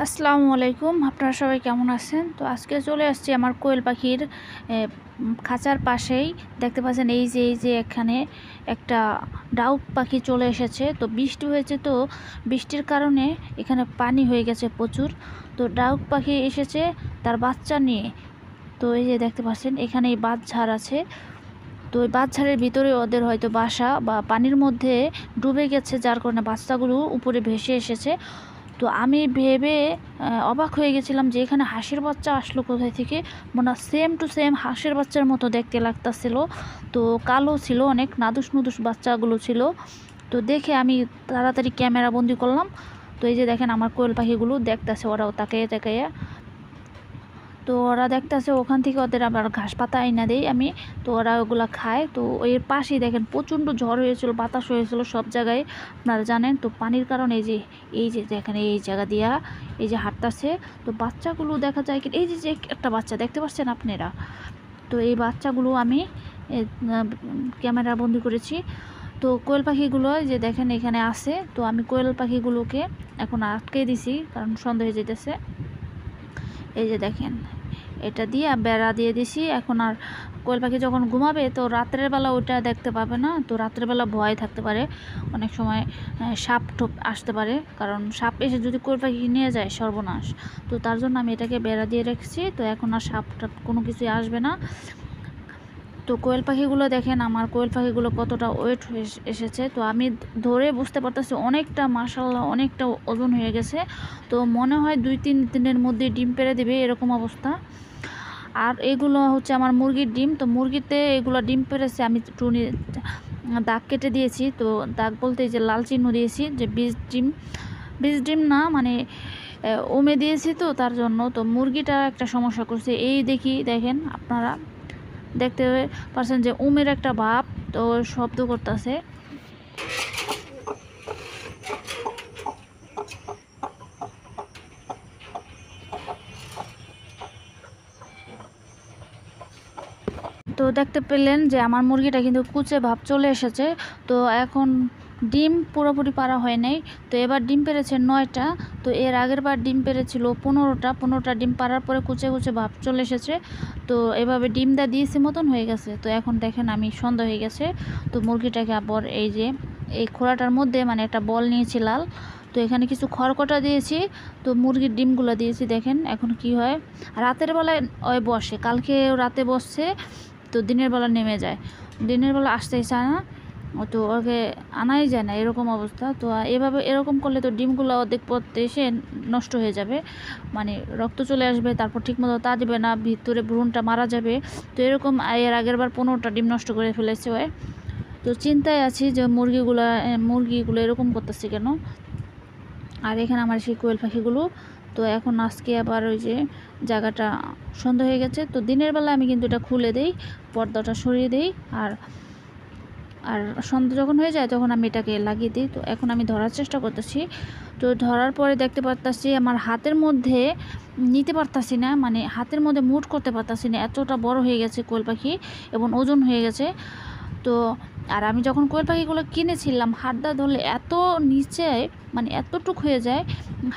আসসালামু আলাইকুম, আপনারা সবাই কেমন আছেন? তো আজকে চলে আসছি আমার কোয়েল পাখির খাঁচার পাশেই। দেখতে পাচ্ছেন এই যে এখানে একটা ডাউক পাখি চলে এসেছে। তো বৃষ্টি হয়েছে, তো বৃষ্টির কারণে এখানে পানি হয়ে গেছে প্রচুর। তো ডাউক পাখি এসেছে তার বাচ্চা নিয়ে। তো এই যে দেখতে পাচ্ছেন এখানে এই বাঁশঝাড় আছে। তো ওই বাঁশঝাড়ের ভিতরে ওদের হয়তো বাসা, বা পানির মধ্যে ডুবে গেছে, যার কারণে বাচ্চাগুলো উপরে ভেসে এসেছে। তো আমি ভেবে অবাক হয়ে গেছিলাম যে এখানে হাঁসের বাচ্চা আসলো কোথায় থেকে। মানে সেম টু সেম হাঁসের বাচ্চার মতো দেখতে লাগতাছিল। তো কালো ছিল, অনেক নাদুস নুদুস বাচ্চাগুলো ছিল। তো দেখে আমি তাড়াতাড়ি ক্যামেরা বন্দি করলাম। তো এই যে দেখেন আমার কোয়েল পাখিগুলো দেখতেছে, ওরাও তাকাইয়া তাকাইয়া। তো ওরা দেখতেছে, ওখান থেকে ওদের আবার ঘাস পাতা আইনা দেই আমি। তো ওরা ওগুলো খায়। তো এর পাশেই দেখেন প্রচণ্ড ঝড় হয়েছিল, বাতাস হয়েছিল সব জায়গায়, আপনারা জানেন। তো পানির কারণে এই যে দেখেন এই জায়গা দিয়া এই যে হাঁটতেছে। তো বাচ্চাগুলো দেখা যায় কি, এই যে একটা বাচ্চা দেখতে পাচ্ছেন আপনারা। তো এই বাচ্চাগুলো আমি ক্যামেরা বন্দি করেছি। তো কোয়েল পাখিগুলো যে দেখেন এখানে আছে। তো আমি কোয়েল পাখিগুলোকে এখন আটকে দিছি, কারণ সন্দেহ হয়ে যেতেছে। এই যে দেখেন এটা দিয়ে বেড়া দিয়ে দিছি। এখন আর কোয়েল পাখি যখন ঘুমাবে, তো রাত্রের বেলা ওইটা দেখতে পাবে না। তো রাত্রের বেলা ভয় থাকতে পারে, অনেক সময় সাপ ঠোপ আসতে পারে, কারণ সাপ এসে যদি কোয়েল পাখি নিয়ে যায় সর্বনাশ। তো তার জন্য আমি এটাকে বেড়া দিয়ে রেখেছি। তো এখন আর সাপ টাপ কোনো কিছুই আসবে না। তো কোয়েল পাখিগুলো দেখেন, আমার কোয়েল পাখিগুলো কতটা ওয়েট হয়ে এসেছে। তো আমি ধরে বুঝতে পারতেছি অনেকটা, মাশাআল্লাহ অনেকটা ওজন হয়ে গেছে। তো মনে হয় 2-3 দিনের মধ্যে ডিম পেড়ে দেবে, এরকম অবস্থা। আর এগুলো হচ্ছে আমার মুরগির ডিম। তো মুরগিতে এগুলো ডিম পেড়েছে, আমি টুনি দাগ কেটে দিয়েছি। তো দাগ বলতে যে লাল চিহ্ন দিয়েছি, যে বীজ ডিম না, মানে ওমে দিয়েছি, তো তার জন্য। তো মুরগিটা একটা সমস্যা করছে, এই দেখেন আপনারা দেখতে পাচ্ছেন যে উমের একটা ভাব, তো শব্দ করতেছে। তো দেখতে পেলেন যে আমার মুরগিটা কিন্তু কুচে ভাব চলে এসেছে। তো এখন ডিম পুরোপুরি পাড়া হয় নাই। তো এবার ডিম পেড়েছে 9টা। তো এর আগের বার ডিম পেড়েছিল 15টা ডিম পাড়ার পরে কুচে কুচে ভাব চলে এসেছে। তো এভাবে ডিম দিয়েছে মতন হয়ে গেছে। তো এখন দেখেন আমি সন্ধ্যা হয়ে গেছে। তো মুরগিটাকে আবার এই যে এই খোড়াটার মধ্যে মানে একটা বল নিয়েছি লাল। তো এখানে কিছু খড়কটা দিয়েছি। তো মুরগির ডিমগুলো দিয়েছি, দেখেন এখন কি হয়। রাতের বেলায় ওই বসে, কালকে রাতে বসছে। তো দিনের বেলা নেমে যায়, দিনের বেলা আসতেই চায় না। তো ওকে আনাই যায় না, এরকম অবস্থা। তো এভাবে এরকম করলে তো ডিমগুলো অর্ধেক পথে এসে নষ্ট হয়ে যাবে, মানে রক্ত চলে আসবে, তারপর ঠিকমতো তা দেবে না, ভিতরে ভ্রূণটা মারা যাবে। তো এরকম এর আগের বার 15টা ডিম নষ্ট করে ফেলেছে ওই। তো চিন্তায় আছি যে মুরগিগুলো এরকম করতেছে কেন। আর এখানে আমার সেই কোয়েল পাখিগুলো। তো এখন আজকে আবার ওই যে জায়গাটা সন্ধ্যা হয়ে গেছে। তো দিনের বেলা আমি কিন্তু এটা খুলে দেই, পর্দাটা সরিয়ে দেই। আর আর সন্ধ্যা যখন হয়ে যায় তখন আমি এটাকে লাগিয়ে দিই। তো এখন আমি ধরার চেষ্টা করতেছি। তো ধরার পরে দেখতে পারতাছি আমার হাতের মধ্যে নিতে পারতাছি না, মানে হাতের মধ্যে মুট করতে পারতাছি না, এতটা বড় হয়ে গেছে কোয়েল পাখি এবং ওজন হয়ে গেছে। তো আর আমি যখন কোয়েল পাখিগুলো কিনেছিলাম, হাড়টা ধরলে এত নিচে, মানে এতটুক হয়ে যায়,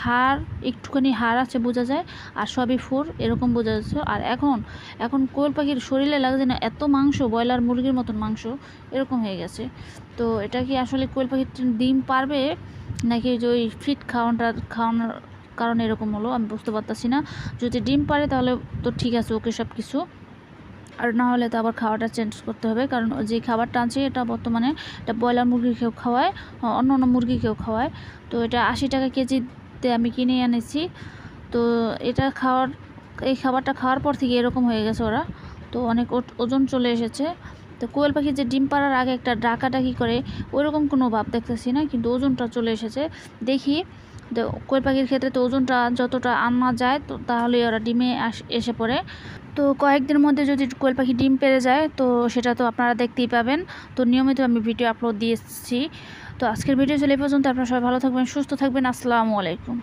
হাড় একটুখানি হাড় আছে বোঝা যায়, আর সবই ফুর এরকম বোঝা যাচ্ছে। আর এখন কোয়েল পাখির শরীরে লাগছে না এত মাংস, ব্রয়লার মুরগির মতন মাংস এরকম হয়ে গেছে। তো এটা কি আসলে কোয়েল পাখির ডিম পারবে, নাকি যে ওই ফিট খাওয়ানোর কারণে এরকম হলো, আমি বুঝতে পারতাছি না। যদি ডিম পারে তাহলে তো ঠিক আছে, ওকে সব কিছু। আর না হলে তো আবার খাওয়াটা চেঞ্জ করতে হবে, কারণ যে খাবারটা আনছি এটা বর্তমানে এটা ব্রয়লার মুরগিকেও খাওয়ায়, অন্য অন্য মুরগিকেও খাওয়ায়। তো এটা 80 টাকা কেজিতে আমি কিনে এনেছি। তো এই খাবারটা খাওয়ার পর থেকে এরকম হয়ে গেছে ওরা। তো অনেক ওজন চলে এসেছে। তো কোয়েল পাখি যে ডিম পাড়ার আগে একটা ডাকাডাকি করে, ওইরকম কোনো ভাব দেখতেছি না, কিন্তু ওজনটা চলে এসেছে দেখি। তো কোয়েল পাখির ক্ষেত্রে তো ওজনটা যতটা আনা যায়, তো তাহলেই ওরা ডিমে এসে পড়ে। তো কয়েকদিনের মধ্যে যদি কোয়েল পাখি ডিম পেড়ে যায়, তো সেটা তো আপনারা দেখতেই পাবেন। তো নিয়মিত আমি ভিডিও আপলোড দিয়েছি। তো আজকের ভিডিও চলে এই পর্যন্ত। আপনারা সবাই ভালো থাকবেন, সুস্থ থাকবেন। আসসালামু আলাইকুম।